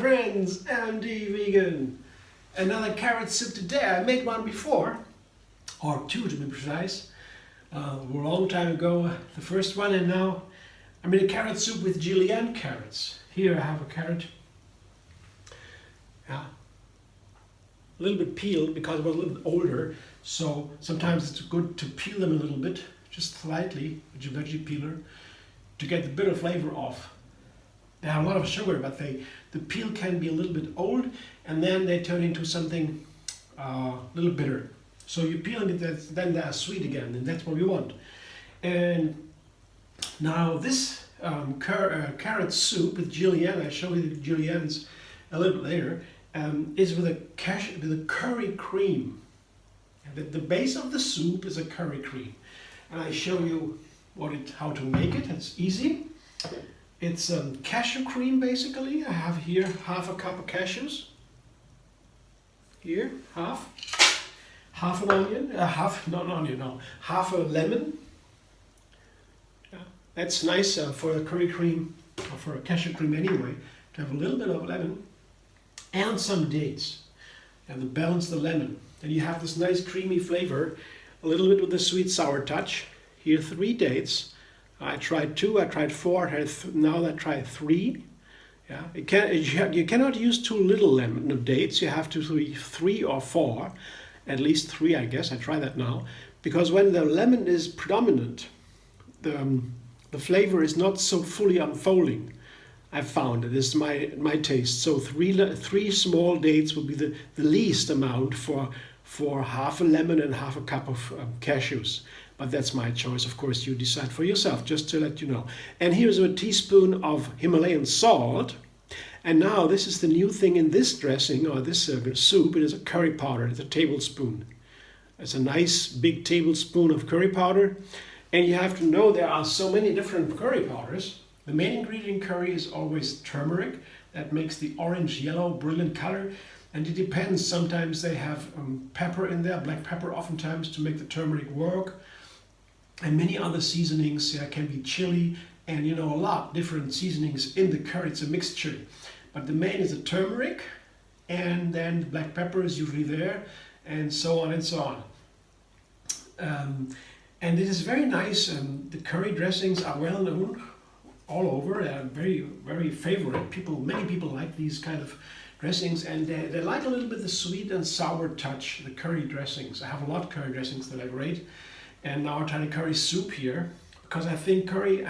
friends, MD Vegan. Another carrot soup today. I made one before, or two to be precise. A long time ago, the first one, and now I made a carrot soup with julienne carrots. Here I have a carrot. Yeah. A little bit peeled because it was a little bit older, so sometimes it's good to peel them a little bit, just slightly, with your veggie peeler, to get the bitter flavor off. They have a lot of sugar, but the peel can be a little bit old, and then they turn into something a little bitter. So you peel it, then they are sweet again, and that's what we want. And now this carrot soup with julienne, I'll show you the juliennes a little bit later, is with a curry cream. And the base of the soup is a curry cream, and I show you how to make it. It's easy. It's cashew cream basically. I have here half a cup of cashews. Here, half an onion, half a lemon. Yeah, that's nice for a curry cream, or for a cashew cream anyway, to have a little bit of lemon and some dates, and to balance the lemon. And you have this nice creamy flavor, a little bit with a sweet sour touch. Here 3 dates. I tried 2, I tried 4, now I tried 3. Yeah, you cannot use too little lemon dates. You have to use 3 or 4, at least 3, I guess. I try that now, because when the lemon is predominant, the flavor is not so fully unfolding. I've found it is my taste. So 3 small dates will be the least amount for half a lemon and half a cup of cashews. But that's my choice. Of course, you decide for yourself, just to let you know. And here's a teaspoon of Himalayan salt. And now this is the new thing in this dressing, or this soup. It is a curry powder. It's a tablespoon. It's a nice big tablespoon of curry powder. And you have to know there are so many different curry powders. The main ingredient in curry is always turmeric. That makes the orange, yellow, brilliant color. And it depends. Sometimes they have pepper in there, black pepper oftentimes, to make the turmeric work. And many other seasonings. Can be chili, and a lot different seasonings in the curry. It's a mixture. But the main is the turmeric, and then the black pepper is usually there, and so on and so on. And it is very nice. The curry dressings are well known all over. They are very, very favorite. Many people like these kind of dressings, and they like a little bit the sweet and sour touch, the curry dressings. I have a lot of curry dressings that I rate. And now I'm trying a curry soup here, because I think curry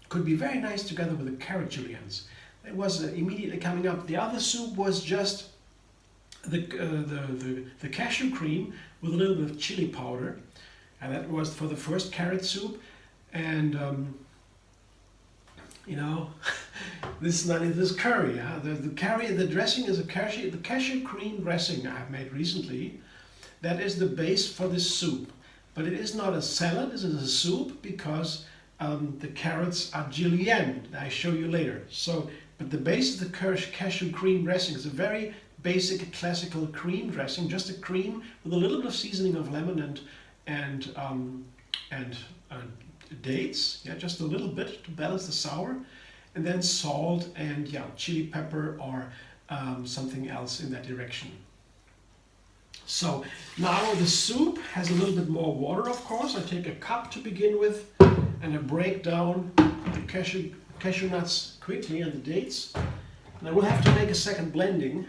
could be very nice together with the carrot juliennes. It was immediately coming up. The other soup was just the cashew cream with a little bit of chili powder, and that was for the first carrot soup. And this curry. The dressing is the cashew cream dressing I have made recently. That is the base for this soup. But it is not a salad, it is a soup, because the carrots are julienne. I show you later. But the base of the cashew cream dressing is a very basic classical cream dressing, just a cream with a little bit of seasoning of lemon and dates, just a little bit to balance the sour, and then salt and chili pepper or something else in that direction. So now the soup has a little bit more water, of course. I take a cup to begin with, and I break down the cashew nuts quickly and the dates. And I will have to make a second blending,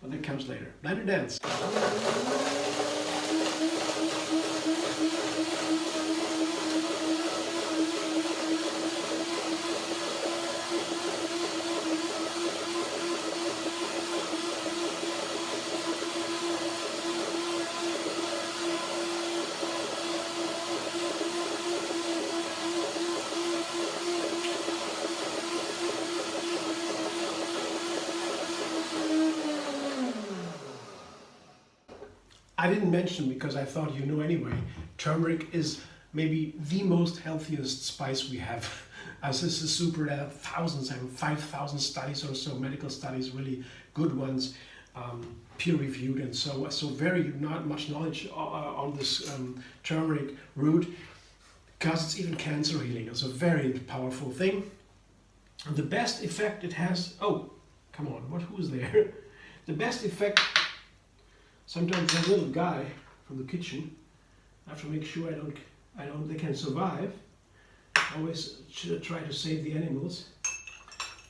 but that comes later. Blend and dance. I didn't mention, because I thought you know anyway, turmeric is maybe the most healthiest spice we have. As this is super, there are thousands, 5,000 studies or so, medical studies, really good ones, peer-reviewed, and so very not much knowledge on this turmeric root, because it's even cancer healing. It's a very powerful thing. And the best effect it has, oh, come on, who's there? The best effect, sometimes a little guy from the kitchen, I have to make sure they can survive. I always should try to save the animals.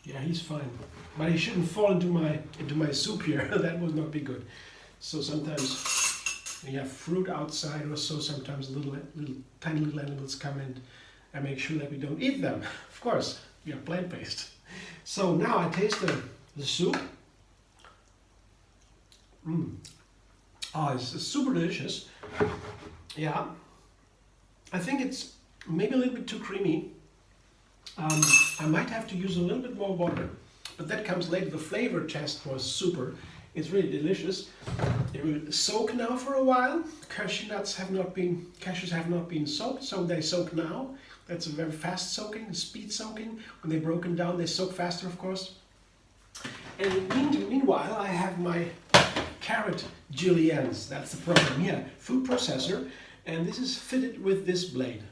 Yeah, he's fine, but he shouldn't fall into my soup here. That would not be good. So sometimes when you have fruit outside or so, sometimes tiny little animals come in. I make sure that we don't eat them. Of course, we are plant-based. So now I taste the soup. Oh, it's super delicious. Yeah, I think it's maybe a little bit too creamy. I might have to use a little bit more water, but that comes later. The flavor test was super. It's really delicious. It will soak now for a while. Cashews have not been soaked, so they soak now. That's a very fast soaking, speed soaking. When they're broken down, they soak faster, of course. And meanwhile, I have my carrot juliennes. That's the problem here. Food processor, and this is fitted with this blade.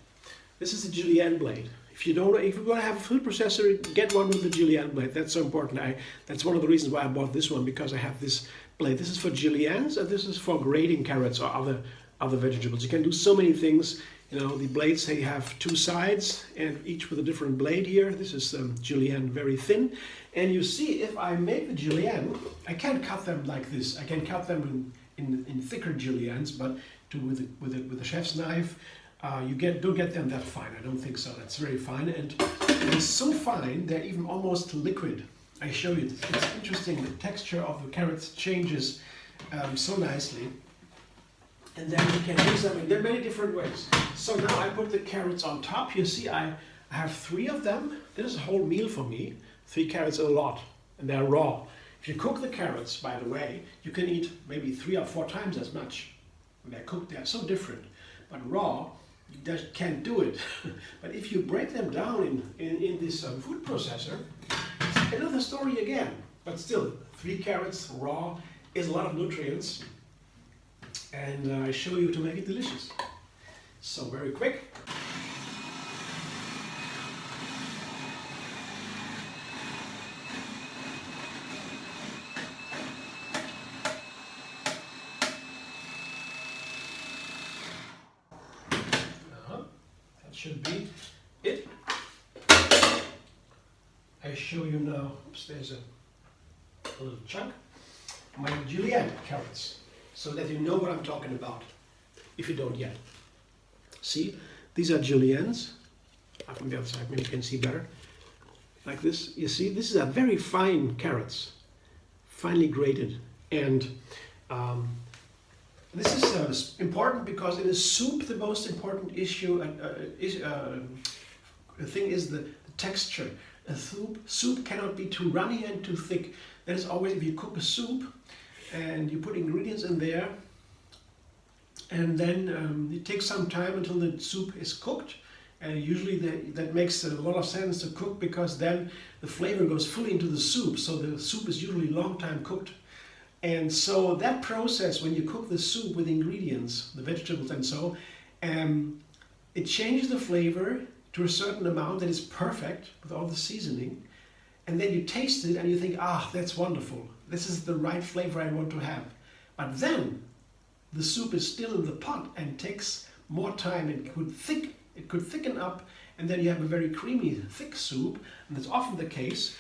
This is the julienne blade. If you want to have a food processor, get one with the julienne blade. That's so important. That's one of the reasons why I bought this one, because I have this blade. This is for juliennes, and this is for grating carrots or other vegetables. You can do so many things. You know, the blades, they have two sides, and each with a different blade here. This is julienne, very thin. And you see, if I make the julienne, I can't cut them like this. I can cut them in thicker juliennes, but with a chef's knife, you don't get them that fine. I don't think so. That's very fine, and it is so fine they're even almost liquid. I show you. It's interesting. The texture of the carrots changes so nicely, and then you can use them. There are many different ways. So now I put the carrots on top. You see, I have 3 of them. This is a whole meal for me. 3 carrots is a lot, and they're raw. If you cook the carrots, by the way, you can eat maybe 3 or 4 times as much. When they're cooked, they're so different. But raw, you just can't do it. But if you break them down in this food processor, it's another story again. But still, 3 carrots raw is a lot of nutrients, and I show you to make it delicious. So very quick. Should be it. I show you now, oops, there's a little chunk, my julienne carrots, so that you know what I'm talking about, if you don't yet. See, these are juliennes. From the other side, maybe you can see better. Like this, you see, this is a very fine carrots, finely grated, and this is important because in a soup the most important issue thing is the texture. A soup cannot be too runny and too thick. That is always, if you cook a soup and you put ingredients in there, and then it takes some time until the soup is cooked, and usually that makes a lot of sense to cook, because then the flavor goes fully into the soup, so the soup is usually long time cooked. And so that process, when you cook the soup with ingredients, the vegetables and so, it changes the flavor to a certain amount that is perfect with all the seasoning. And then you taste it and you think, ah, that's wonderful. This is the right flavor I want to have. But then the soup is still in the pot and takes more time. It could thicken up, and then you have a very creamy, thick soup. And that's often the case.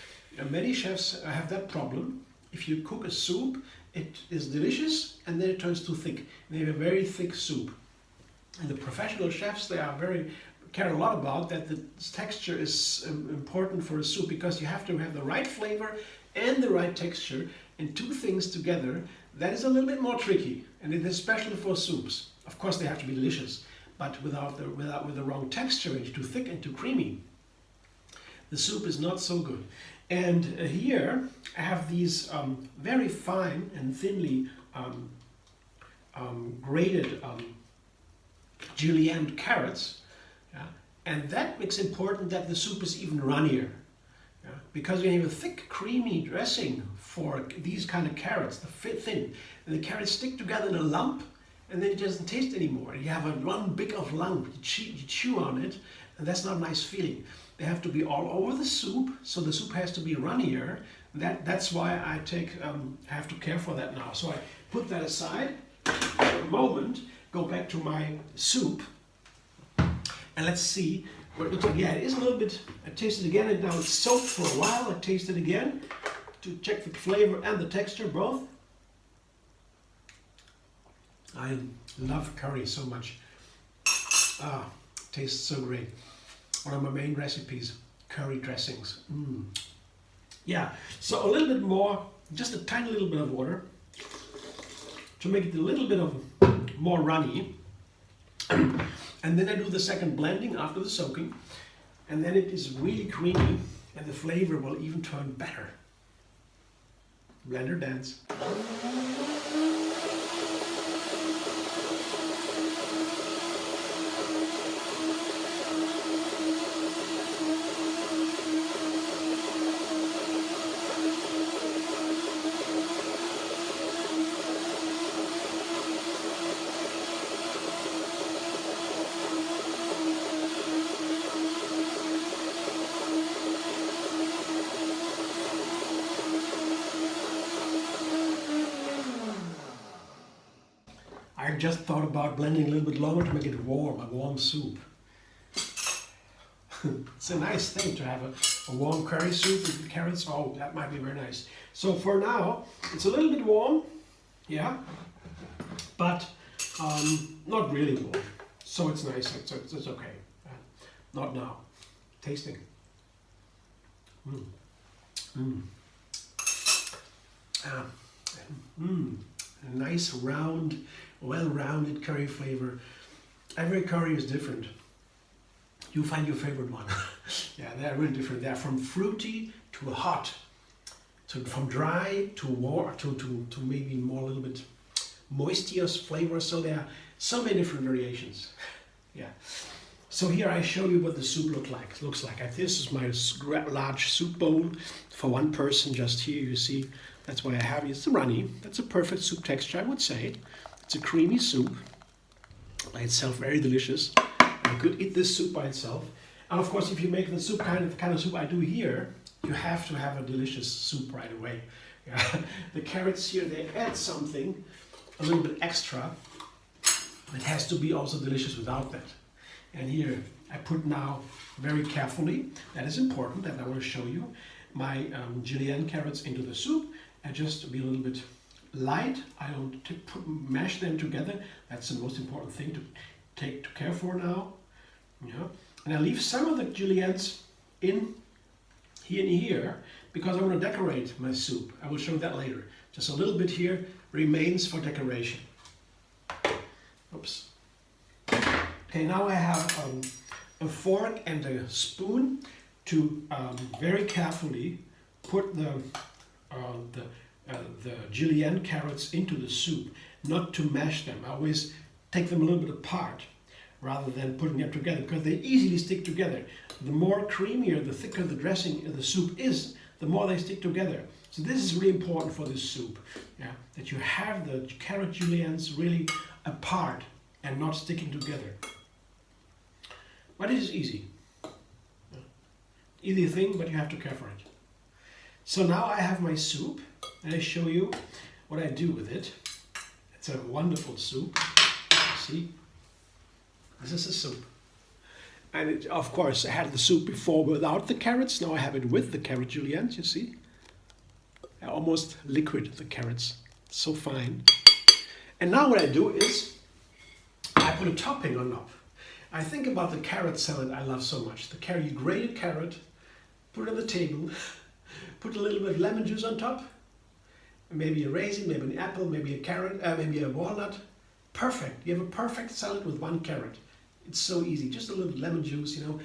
Many chefs have that problem. If you cook a soup, it is delicious, and then it turns too thick. They have a very thick soup. And the professional chefs, they care a lot about that. The texture is important for a soup, because you have to have the right flavor and the right texture, and 2 things together. That is a little bit more tricky, and it is especially for soups. Of course, they have to be delicious, but with the wrong texture, it's too thick and too creamy, the soup is not so good. And here I have these very fine and thinly grated julienne carrots, yeah? And that makes important that the soup is even runnier, yeah? Because you have a thick, creamy dressing for these kind of carrots, the thin, and the carrots stick together in a lump, and then it doesn't taste anymore. You have one big of lump, you chew on it, and that's not a nice feeling. They have to be all over the soup, so the soup has to be runnier. That's why I have to care for that now. So I put that aside for a moment, go back to my soup, and let's see what it looks like. Yeah, it is a little bit, I tasted again, and now it's soaked for a while. I taste it again to check the flavor and the texture, both. I love curry so much. Tastes so great. One of my main recipes, curry dressings. Yeah, so a little bit more, just a tiny little bit of water to make it a little bit of more runny. And then I do the second blending after the soaking, and then it is really creamy and the flavor will even turn better. Blender dance. I just thought about blending a little bit longer to make it warm, a warm soup. It's a nice thing to have a warm curry soup with carrots. Oh, that might be very nice. So for now, it's a little bit warm, yeah, but not really warm. So it's nice, it's okay. Not now. Tasting. A nice round, well-rounded curry flavor. Every curry is different. You find your favorite one. Yeah, they're really different. They're from fruity to hot, from dry to warm, to maybe more a little bit moistier flavor. So there are so many different variations. Yeah. So here I show you what the soup looks like. This is my large soup bowl for one person. Just here you see. That's why I have it. It's runny. That's a perfect soup texture, I would say. It's a creamy soup. By itself, very delicious. You could eat this soup by itself. And of course, if you make the soup kind of soup I do here, you have to have a delicious soup right away. Yeah. The carrots here, they add something, a little bit extra. It has to be also delicious without that. And here I put now very carefully, that is important, and I want to show you, my julienne carrots into the soup. And just to be a little bit light, I don't mash them together. That's the most important thing to take care for now. Yeah. And I leave some of the juliennes in here because I want to decorate my soup. I will show that later. Just a little bit here remains for decoration. Oops. Okay, now I have a fork and a spoon to very carefully put the julienne carrots into the soup, not to mash them. I always take them a little bit apart rather than putting them together because they easily stick together. The more creamier, the thicker the dressing in the soup is, the more they stick together. So this is really important for this soup, yeah, that you have the carrot juliennes really apart and not sticking together. But it is easy. Easy thing, but you have to care for it. So now I have my soup, and I show you what I do with it. It's a wonderful soup. See? This is a soup. And it, of course, I had the soup before without the carrots. Now I have it with the carrot juliennes, you see? I almost liquid the carrots. So fine. And now what I do is, I put a topping on top. I think about the carrot salad I love so much. The carrot, you grated carrot, put it on the table, put a little bit of lemon juice on top, maybe a raisin, maybe an apple, maybe a carrot, maybe a walnut. Perfect. You have a perfect salad with one carrot. It's so easy. Just a little lemon juice, you know.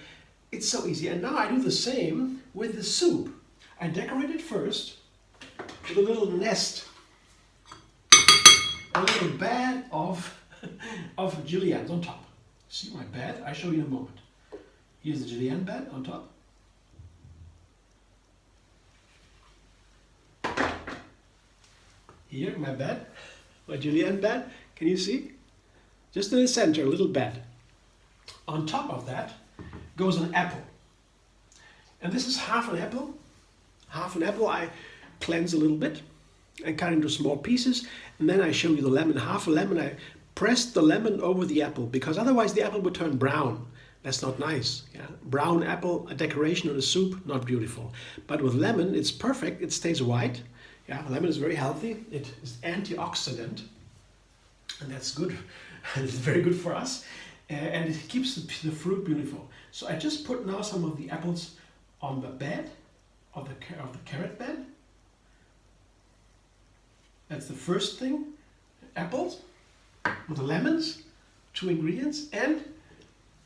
It's so easy. And now I do the same with the soup. I decorate it first with a little nest, a little bed of juliennes on top. See my bed? I'll show you in a moment. Here's the julienne bed on top. Here, my bed, my julienne bed. Can you see? Just in the center, a little bed. On top of that goes an apple. And this is half an apple. Half an apple I cleanse a little bit and cut into small pieces. And then I show you the lemon. Half a lemon, I press the lemon over the apple because otherwise the apple would turn brown. That's not nice. Yeah? Brown apple, a decoration on a soup, not beautiful. But with lemon, it's perfect. It stays white. Yeah, lemon is very healthy. It is antioxidant, and that's good. It's very good for us, and it keeps the fruit beautiful. So I just put now some of the apples on the bed of the carrot bed. That's the first thing. Apples with the lemons, 2 ingredients, and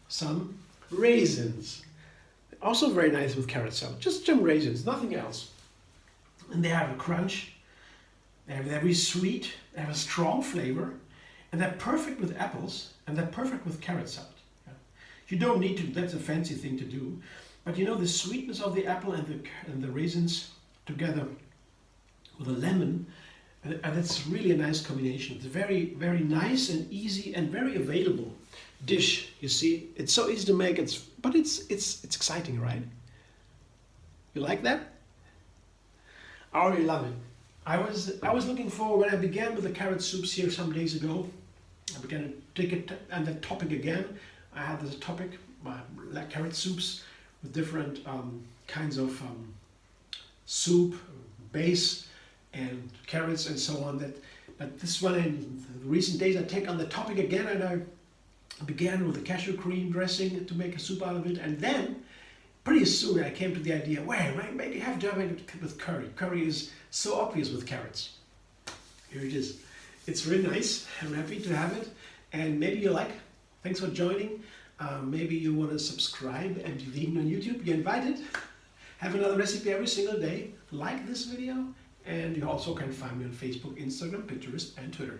some raisins. Also very nice with carrot salad. Just some raisins, nothing else. And they have a crunch. They're very sweet. They have a strong flavor. And they're perfect with apples. And they're perfect with carrot salad. Yeah. You don't need to, that's a fancy thing to do. But you know, the sweetness of the apple and the raisins together with a lemon, and that's really a nice combination. It's a very, very nice and easy and very available dish. You see, it's so easy to make. But it's exciting, right? You like that? I already love it. I was looking forward when I began with the carrot soups here some days ago. I began to take it and the topic again. I had this topic, like carrot soups with different kinds of soup base and carrots and so on. But this one in the recent days I take on the topic again, and I began with the cashew cream dressing to make a soup out of it, and then pretty soon I came to the idea, well, maybe you have to have it with curry. Curry is so obvious with carrots. Here it is. It's really nice. I'm happy to have it, and maybe you like. Thanks for joining. Maybe you want to subscribe and be vegan on YouTube. You're invited. Have another recipe every single day. Like this video, and you also can find me on Facebook, Instagram, Pinterest, and Twitter.